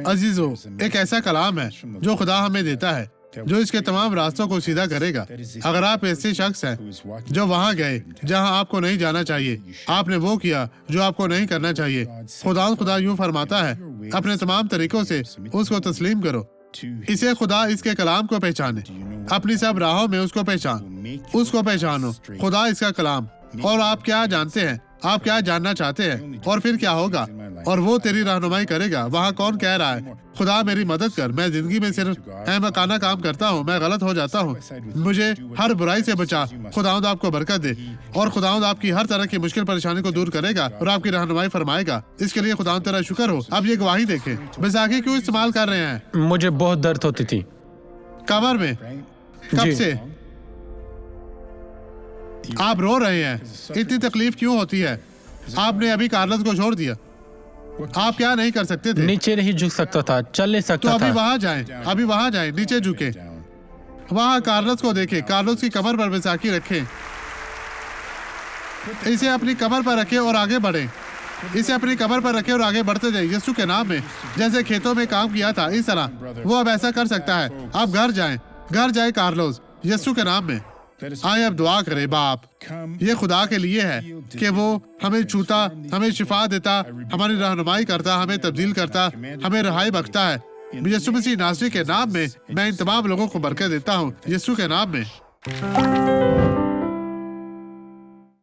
अजीजों, एक ऐसा कलाम है जो खुदा हमें देता है, जो इसके तमाम रास्तों को सीधा करेगा। अगर आप ऐसे शख्स हैं जो वहां गए जहां आपको नहीं जाना चाहिए, आपने वो किया जो आपको नहीं करना चाहिए, खुदा यूं फरमाता है, अपने तमाम तरीकों से उसको तस्लीम करो। इसे खुदा इसके कलाम को पहचाने, अपनी सब राहों में उसको पहचानो। खुदा इसका कलाम। और आप क्या जानते हैं, आप क्या जानना चाहते हैं और फिर क्या होगा, और वो तेरी रहनुमाई करेगा। वहाँ कौन कह रहा है, खुदा मेरी मदद कर, मैं जिंदगी में सिर्फ अहमकाना काम करता हूँ, मैं गलत हो जाता हूँ, मुझे हर बुराई से बचा। खुदावंद आपको बरकत दे, और खुदावंद आपकी हर तरह की मुश्किल परेशानी को दूर करेगा और आपकी रहनुमाई फरमाएगा। इसके लिए खुदावंद तेरा शुक्र हो। अब ये गवाही देखें, बैसाखी क्यों इस्तेमाल कर रहे हैं? मुझे बहुत दर्द होती थी कमर में। कब जी। से आप रो रहे हैं? इतनी तकलीफ क्यों होती है? आपने अभी कार्लस को छोड़ दिया, आप क्या नहीं कर सकते थे? नीचे नहीं झुक सकता था, चल नहीं तो सकता अभी था। वहां जाएं, नीचे झुके, वहां कार्लस को देखें, कार्लस की कमर पर बैसाखी रखें, इसे अपनी कमर पर रखें और आगे बढ़ें। इसे अपनी कमर पर रखें और आगे बढ़ते जाइए यीशु के नाम में। जैसे खेतों में काम किया था, इस तरह वो अब ऐसा कर सकता है। आप घर जाएं कार्लोस, यीशु के नाम में। आए अब दुआ करें। बाप, ये खुदा के लिए है कि वो हमें छूता, हमें शिफा देता, हमारी रहनुमाई करता, हमें तब्दील करता, हमें रहाई बख्शता है। यीशु मसीह नासरी के नाम में मैं इन तमाम लोगों को बरकत देता हूँ, यीशु के नाम में।